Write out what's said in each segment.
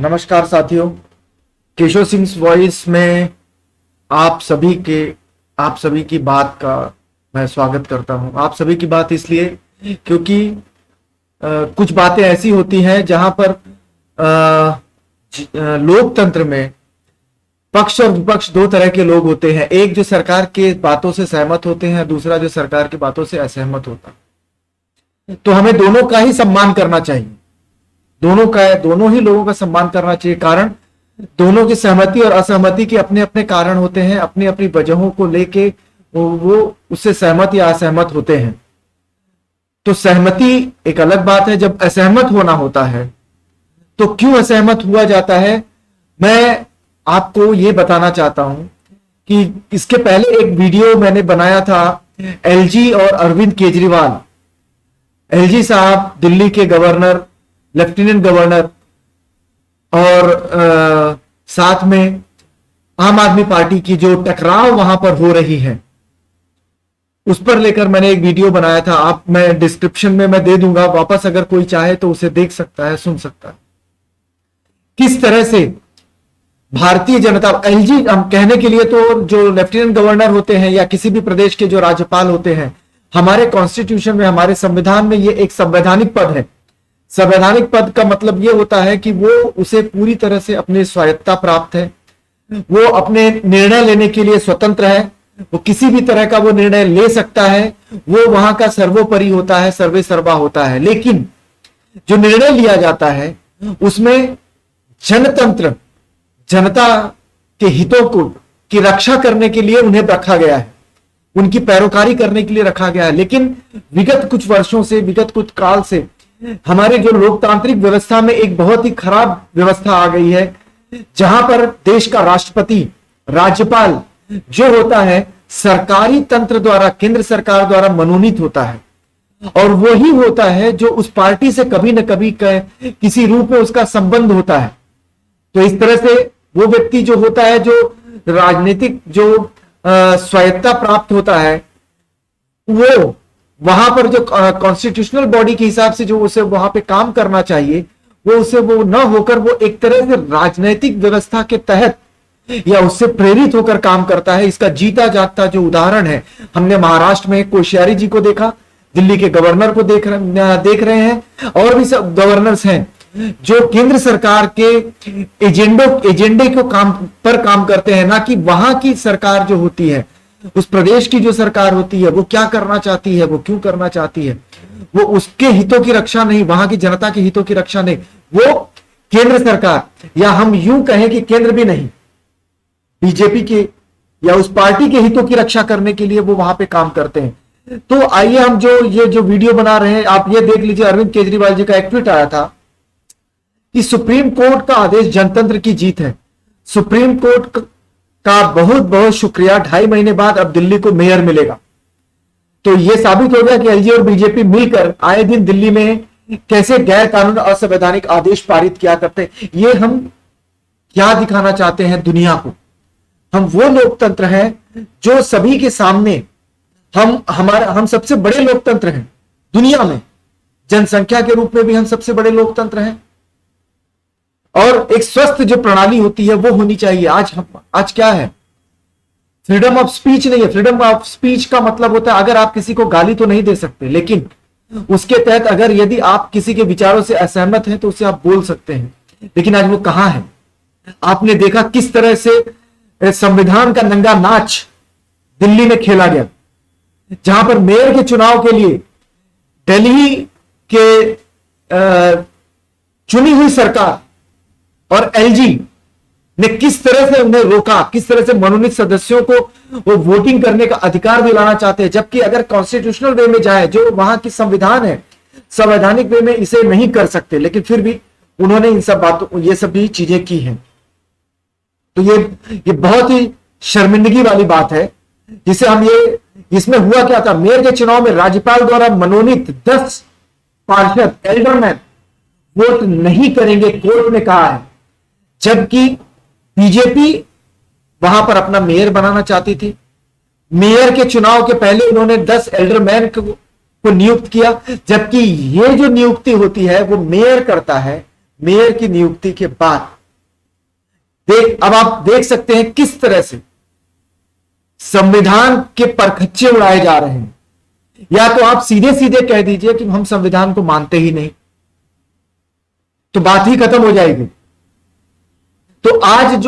नमस्कार साथियों, केशव सिंह वॉइस में आप सभी की बात का मैं स्वागत करता हूं। आप सभी की बात इसलिए क्योंकि कुछ बातें ऐसी होती हैं जहां पर लोकतंत्र में पक्ष और विपक्ष दो तरह के लोग होते हैं। एक जो सरकार के बातों से सहमत होते हैं, दूसरा जो सरकार की बातों से असहमत होता है। तो हमें दोनों का ही सम्मान करना चाहिए, दोनों ही लोगों का सम्मान करना चाहिए। कारण दोनों की सहमति और असहमति के अपने अपने कारण होते हैं, अपनी अपनी वजहों को लेके वो उससे सहमत या असहमत होते हैं। तो सहमति एक अलग बात है, जब असहमत होना होता है तो क्यों असहमत हुआ जाता है, मैं आपको ये बताना चाहता हूं कि इसके पहले एक वीडियो मैंने बनाया था एलजी और अरविंद केजरीवाल। एलजी साहब दिल्ली के गवर्नर, लेफ्टिनेंट गवर्नर और साथ में आम आदमी पार्टी की जो टकराव वहां पर हो रही है, उस पर लेकर मैंने एक वीडियो बनाया था। मैं डिस्क्रिप्शन में मैं दे दूंगा, वापस अगर कोई चाहे तो उसे देख सकता है, सुन सकता है। किस तरह से भारतीय जनता, एलजी हम कहने के लिए तो जो लेफ्टिनेंट गवर्नर होते हैं या किसी भी प्रदेश के जो राज्यपाल होते हैं, हमारे कॉन्स्टिट्यूशन में, हमारे संविधान में ये एक संवैधानिक पद है। संवैधानिक पद का मतलब यह होता है कि वो उसे पूरी तरह से अपनी स्वायत्तता प्राप्त है, वो अपने निर्णय लेने के लिए स्वतंत्र है, वो किसी भी तरह का वो निर्णय ले सकता है, वो वहां का सर्वोपरि होता है, सर्वे सर्वा होता है। लेकिन जो निर्णय लिया जाता है उसमें जनतंत्र, जनता के हितों को की रक्षा करने के लिए उन्हें रखा गया है, उनकी पैरोकारी करने के लिए रखा गया है। लेकिन विगत कुछ वर्षों से, विगत कुछ काल से हमारे जो लोकतांत्रिक व्यवस्था में एक बहुत ही खराब व्यवस्था आ गई है, जहां पर देश का राष्ट्रपति, राज्यपाल जो होता है सरकारी तंत्र द्वारा, केंद्र सरकार द्वारा मनोनीत होता है, और वही होता है जो उस पार्टी से कभी न कभी किसी रूप में उसका संबंध होता है। तो इस तरह से वो व्यक्ति जो होता है, जो राजनीतिक जो स्वायत्तता प्राप्त होता है, वो वहां पर जो कॉन्स्टिट्यूशनल बॉडी के हिसाब से जो उसे वहां पे काम करना चाहिए, वो न होकर वो एक तरह से राजनीतिक व्यवस्था के तहत या उससे प्रेरित होकर काम करता है। इसका जीता जागता जो उदाहरण है, हमने महाराष्ट्र में कोश्यारी जी को देखा, दिल्ली के गवर्नर को देख रहे हैं, और भी सब गवर्नर्स हैं जो केंद्र सरकार के एजेंडे को काम करते हैं, ना कि वहां की सरकार जो होती है, उस प्रदेश की जो सरकार होती है, वो क्या करना चाहती है, वो क्यों करना चाहती है, वो उसके हितों की रक्षा नहीं, वहां की जनता के हितों की रक्षा नहीं, वो केंद्र सरकार, या हम यूं कहें कि केंद्र भी नहीं, बीजेपी के या उस पार्टी के हितों की रक्षा करने के लिए वो वहां पे काम करते हैं। तो आइए हम ये जो वीडियो बना रहे हैं, आप ये देख लीजिए। अरविंद केजरीवाल जी का एक ट्वीट आया था कि सुप्रीम कोर्ट का आदेश जनतंत्र की जीत है। सुप्रीम कोर्ट का बहुत बहुत शुक्रिया, 2.5 महीने बाद अब दिल्ली को मेयर मिलेगा। तो यह साबित हो गया कि एलजी और बीजेपी मिलकर आए दिन दिल्ली में कैसे गैर कानून असंवैधानिक आदेश पारित किया करते हैं। ये हम क्या दिखाना चाहते हैं दुनिया को? हम वो लोकतंत्र हैं जो सभी के सामने, हम सबसे बड़े लोकतंत्र हैं दुनिया में, जनसंख्या के रूप में भी हम सबसे बड़े लोकतंत्र हैं, और एक स्वस्थ जो प्रणाली होती है वो होनी चाहिए। आज क्या है? फ्रीडम ऑफ स्पीच नहीं है। फ्रीडम ऑफ स्पीच का मतलब होता है अगर आप किसी को गाली तो नहीं दे सकते, लेकिन उसके तहत अगर यदि आप किसी के विचारों से असहमत हैं तो उसे आप बोल सकते हैं। लेकिन आज वो कहां है? आपने देखा किस तरह से संविधान का नंगा नाच दिल्ली में खेला गया, जहां पर मेयर के चुनाव के लिए दिल्ली के चुनी हुई सरकार और एलजी ने किस तरह से उन्हें रोका, किस तरह से मनोनीत सदस्यों को वो वोटिंग करने का अधिकार दिलाना चाहते हैं। जबकि अगर कॉन्स्टिट्यूशनल वे में जाए, जो वहां की संविधान है, संवैधानिक वे में इसे नहीं कर सकते, लेकिन फिर भी उन्होंने इन सब बातों, ये सब भी चीजें की हैं। तो ये बहुत ही शर्मिंदगी वाली बात है, जिसे हम इसमें हुआ क्या था? मेयर के चुनाव में राज्यपाल द्वारा मनोनीत 10 पार्षद, एल्डरमैन वोट नहीं करेंगे, कोर्ट ने कहा है। जबकि बीजेपी वहां पर अपना मेयर बनाना चाहती थी। मेयर के चुनाव के पहले उन्होंने 10 एल्डरमैन को नियुक्त किया, जबकि ये जो नियुक्ति होती है वो मेयर करता है। मेयर की नियुक्ति के बाद अब आप देख सकते हैं किस तरह से संविधान के परखच्चे उड़ाए जा रहे हैं। या तो आप सीधे सीधे कह दीजिए कि हम संविधान को मानते ही नहीं, तो बात ही खत्म हो जाएगी। तो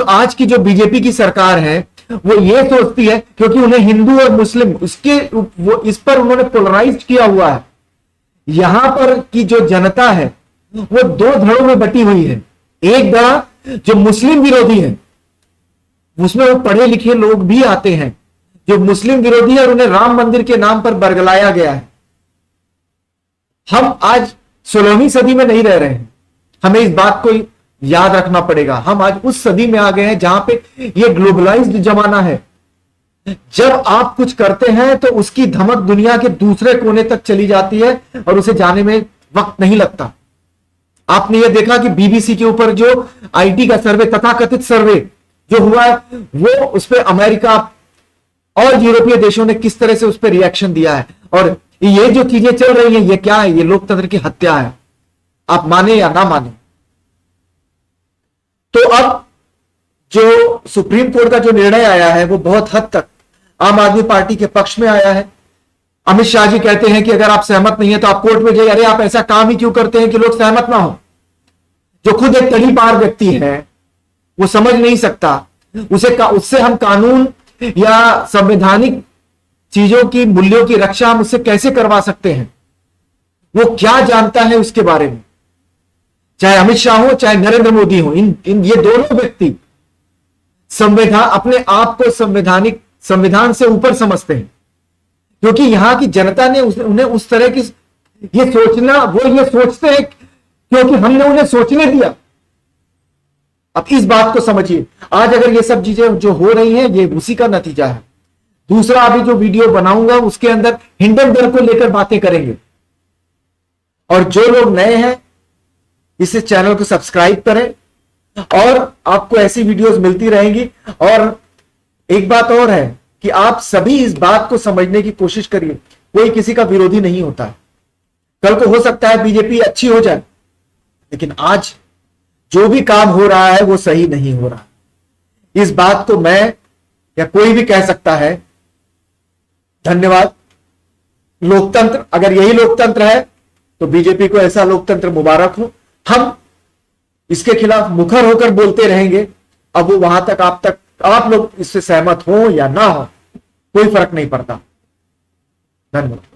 आज की जो बीजेपी की सरकार है वो ये सोचती है, क्योंकि उन्हें हिंदू और मुस्लिम इस पर उन्होंने पोलराइज किया हुआ है। यहां पर की जो जनता है वो दो धड़ों में बटी हुई है। एक धड़ा जो मुस्लिम विरोधी है, उसमें वो पढ़े लिखे लोग भी आते हैं जो मुस्लिम विरोधी है और उन्हें राम मंदिर के नाम पर बरगलाया गया है। हम आज 16वीं सदी में नहीं रह रहे हैं, हमें इस बात को याद रखना पड़ेगा। हम आज उस सदी में आ गए हैं जहां पे ये ग्लोबलाइज्ड जमाना है। जब आप कुछ करते हैं तो उसकी धमक दुनिया के दूसरे कोने तक चली जाती है और उसे जाने में वक्त नहीं लगता। आपने ये देखा कि बीबीसी के ऊपर जो आईटी का सर्वे, तथाकथित सर्वे जो हुआ है, वो उस पर अमेरिका और यूरोपीय देशों ने किस तरह से उस पर रिएक्शन दिया है। और ये जो चीजें चल रही हैं, ये क्या है? ये लोकतंत्र की हत्या है, आप माने या ना माने। तो अब जो सुप्रीम कोर्ट का जो निर्णय आया है वो बहुत हद तक आम आदमी पार्टी के पक्ष में आया है। अमित शाह जी कहते हैं कि अगर आप सहमत नहीं है तो आप कोर्ट में जाइए। अरे आप ऐसा काम ही क्यों करते हैं कि लोग सहमत ना हो? जो खुद एक तड़ी पार व्यक्ति है वो समझ नहीं सकता, उससे हम कानून या संवैधानिक चीजों की, मूल्यों की रक्षा हम उससे कैसे करवा सकते हैं? वो क्या जानता है उसके बारे में? चाहे अमित शाह हो चाहे नरेंद्र मोदी हो, ये दोनों व्यक्ति अपने आप को संविधान से ऊपर समझते हैं, क्योंकि यहां की जनता ने उन्हें उस तरह की ये सोचते हैं क्योंकि हमने उन्हें सोचने दिया। अब इस बात को समझिए, आज अगर ये सब चीजें जो हो रही हैं ये उसी का नतीजा है। दूसरा अभी जो वीडियो बनाऊंगा उसके अंदर हिंडन को लेकर बातें करेंगे। और जो लोग नए हैं इस चैनल को सब्सक्राइब करें और आपको ऐसी वीडियोस मिलती रहेंगी। और एक बात और है कि आप सभी इस बात को समझने की कोशिश करिए, कोई किसी का विरोधी नहीं होता है। कल को हो सकता है बीजेपी अच्छी हो जाए, लेकिन आज जो भी काम हो रहा है वो सही नहीं हो रहा। इस बात को मैं या कोई भी कह सकता है। धन्यवाद। लोकतंत्र, अगर यही लोकतंत्र है तो बीजेपी को ऐसा लोकतंत्र मुबारक हो। हम इसके खिलाफ मुखर होकर बोलते रहेंगे। अब वो वहां तक आप लोग इससे सहमत हो या ना हो, कोई फर्क नहीं पड़ता। धन्यवाद।